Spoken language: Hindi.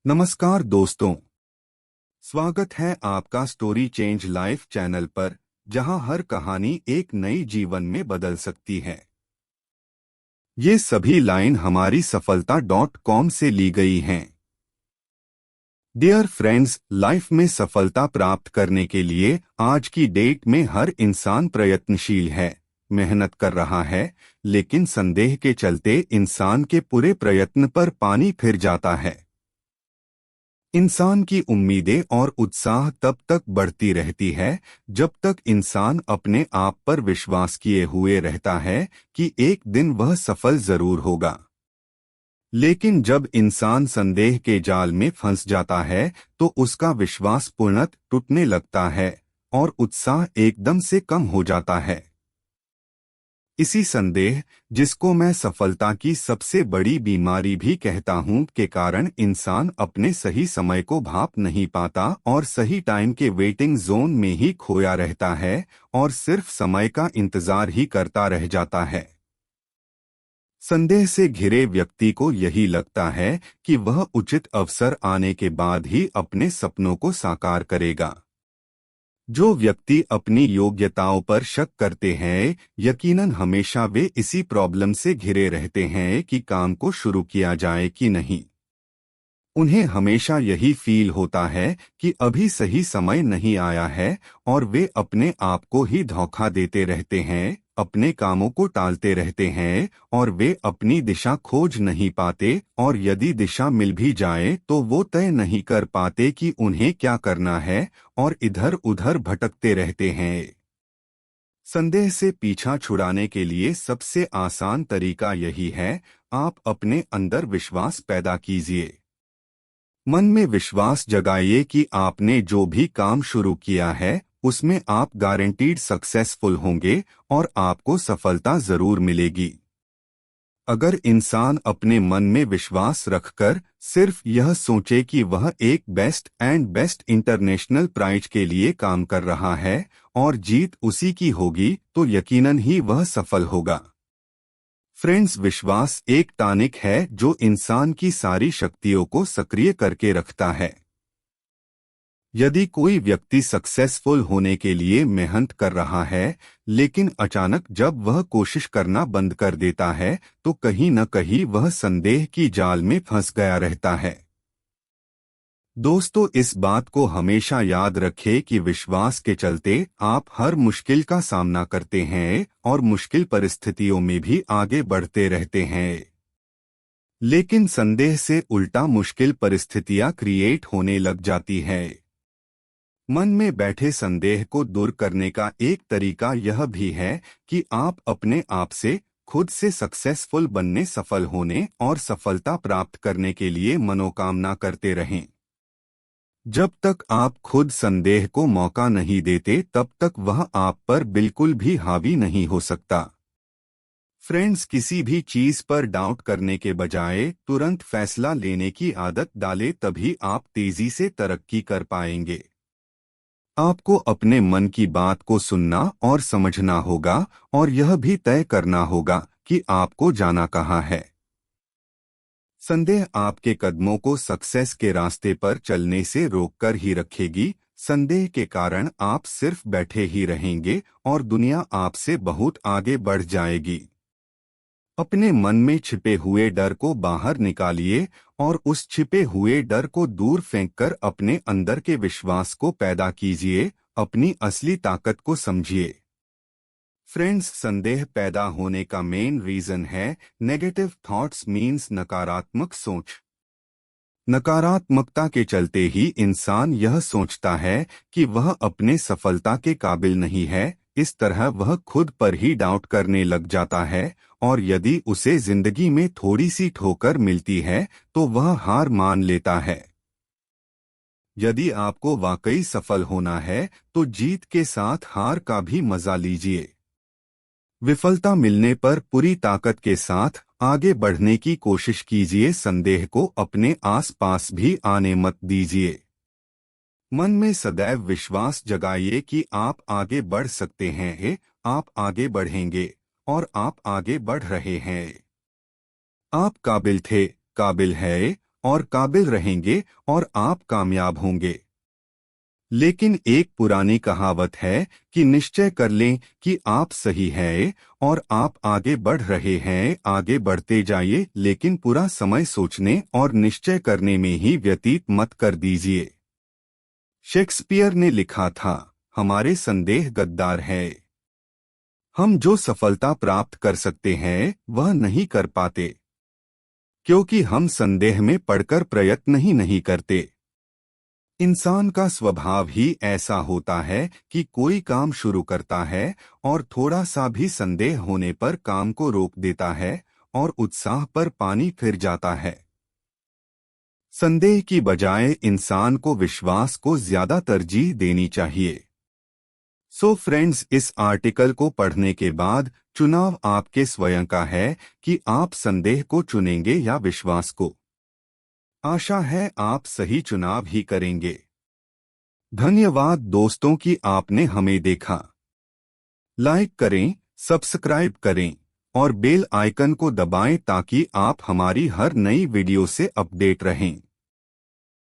नमस्कार दोस्तों। स्वागत है आपका स्टोरी चेंज लाइफ चैनल पर, जहां हर कहानी एक नई जीवन में बदल सकती है। ये सभी लाइन हमारी सफलता.com से ली गई हैं। डियर फ्रेंड्स, लाइफ में सफलता प्राप्त करने के लिए आज की डेट में हर इंसान प्रयत्नशील है, मेहनत कर रहा है, लेकिन संदेह के चलते इंसान के पूरे प्रयत्न पर पानी फिर जाता है। इंसान की उम्मीदें और उत्साह तब तक बढ़ती रहती है जब तक इंसान अपने आप पर विश्वास किए हुए रहता है कि एक दिन वह सफल जरूर होगा। लेकिन जब इंसान संदेह के जाल में फंस जाता है तो उसका विश्वास पूर्णतः टूटने लगता है और उत्साह एकदम से कम हो जाता है। इसी संदेह, जिसको मैं सफलता की सबसे बड़ी बीमारी भी कहता हूं, के कारण इंसान अपने सही समय को भाप नहीं पाता और सही टाइम के वेटिंग जोन में ही खोया रहता है और सिर्फ समय का इंतजार ही करता रह जाता है। संदेह से घिरे व्यक्ति को यही लगता है कि वह उचित अवसर आने के बाद ही अपने सपनों को साकार करेगा। जो व्यक्ति अपनी योग्यताओं पर शक करते हैं, यकीनन हमेशा वे इसी प्रॉब्लम से घिरे रहते हैं कि काम को शुरू किया जाए कि नहीं। उन्हें हमेशा यही फील होता है कि अभी सही समय नहीं आया है और वे अपने आप को ही धोखा देते रहते हैं, अपने कामों को टालते रहते हैं और वे अपनी दिशा खोज नहीं पाते, और यदि दिशा मिल भी जाए तो वो तय नहीं कर पाते कि उन्हें क्या करना है और इधर उधर भटकते रहते हैं। संदेह से पीछा छुड़ाने के लिए सबसे आसान तरीका यही है, आप अपने अंदर विश्वास पैदा कीजिए। मन में विश्वास जगाइए कि आपने जो भी काम शुरू किया है उसमें आप गारंटीड सक्सेसफुल होंगे और आपको सफलता जरूर मिलेगी। अगर इंसान अपने मन में विश्वास रखकर सिर्फ यह सोचे कि वह एक बेस्ट इंटरनेशनल प्राइज के लिए काम कर रहा है और जीत उसी की होगी, तो यकीनन ही वह सफल होगा। फ्रेंड्स, विश्वास एक टॉनिक है जो इंसान की सारी शक्तियों को सक्रिय करके रखता है। यदि कोई व्यक्ति सक्सेसफुल होने के लिए मेहनत कर रहा है, लेकिन अचानक जब वह कोशिश करना बंद कर देता है तो कहीं न कहीं वह संदेह की जाल में फंस गया रहता है। दोस्तों, इस बात को हमेशा याद रखें कि विश्वास के चलते आप हर मुश्किल का सामना करते हैं और मुश्किल परिस्थितियों में भी आगे बढ़ते रहते हैं। लेकिन संदेह से उल्टा मुश्किल परिस्थितियां क्रिएट होने लग जाती है। मन में बैठे संदेह को दूर करने का एक तरीका यह भी है कि आप अपने आप से, खुद से सक्सेसफुल बनने, सफल होने और सफलता प्राप्त करने के लिए मनोकामना करते रहें। जब तक आप खुद संदेह को मौका नहीं देते तब तक वह आप पर बिल्कुल भी हावी नहीं हो सकता। फ्रेंड्स, किसी भी चीज पर डाउट करने के बजाय तुरंत फैसला लेने की आदत डालें, तभी आप तेजी से तरक्की कर पाएंगे। आपको अपने मन की बात को सुनना और समझना होगा और यह भी तय करना होगा कि आपको जाना कहाँ है। संदेह आपके कदमों को सक्सेस के रास्ते पर चलने से रोककर ही रखेगी। संदेह के कारण आप सिर्फ बैठे ही रहेंगे और दुनिया आपसे बहुत आगे बढ़ जाएगी। अपने मन में छिपे हुए डर को बाहर निकालिए और उस छिपे हुए डर को दूर फेंककर अपने अंदर के विश्वास को पैदा कीजिए, अपनी असली ताकत को समझिए। फ्रेंड्स, संदेह पैदा होने का मेन रीजन है नेगेटिव थॉट्स, मीन्स नकारात्मक सोच। नकारात्मकता के चलते ही इंसान यह सोचता है कि वह अपने सफलता के काबिल नहीं है। इस तरह वह खुद पर ही डाउट करने लग जाता है और यदि उसे जिंदगी में थोड़ी सी ठोकर मिलती है तो वह हार मान लेता है। यदि आपको वाकई सफल होना है तो जीत के साथ हार का भी मजा लीजिए। विफलता मिलने पर पूरी ताकत के साथ आगे बढ़ने की कोशिश कीजिए। संदेह को अपने आसपास भी आने मत दीजिए। मन में सदैव विश्वास जगाइए कि आप आगे बढ़ सकते हैं, आप आगे बढ़ेंगे और आप आगे बढ़ रहे हैं। आप काबिल थे, काबिल है और काबिल रहेंगे और आप कामयाब होंगे। लेकिन एक पुरानी कहावत है कि निश्चय कर लें कि आप सही हैं और आप आगे बढ़ रहे हैं, आगे बढ़ते जाइए, लेकिन पूरा समय सोचने और निश्चय करने में ही व्यतीत मत कर दीजिए। शेक्सपियर ने लिखा था, हमारे संदेह गद्दार है। हम जो सफलता प्राप्त कर सकते हैं वह नहीं कर पाते, क्योंकि हम संदेह में पड़कर प्रयत्न ही नहीं करते। इंसान का स्वभाव ही ऐसा होता है कि कोई काम शुरू करता है और थोड़ा सा भी संदेह होने पर काम को रोक देता है और उत्साह पर पानी फिर जाता है। संदेह की बजाय इंसान को विश्वास को ज्यादा तरजीह देनी चाहिए। सो फ्रेंड्स, इस आर्टिकल को पढ़ने के बाद चुनाव आपके स्वयं का है कि आप संदेह को चुनेंगे या विश्वास को। आशा है आप सही चुनाव ही करेंगे। धन्यवाद दोस्तों कि आपने हमें देखा। लाइक करें, सब्सक्राइब करें और बेल आइकन को दबाएं ताकि आप हमारी हर नई वीडियो से अपडेट रहें।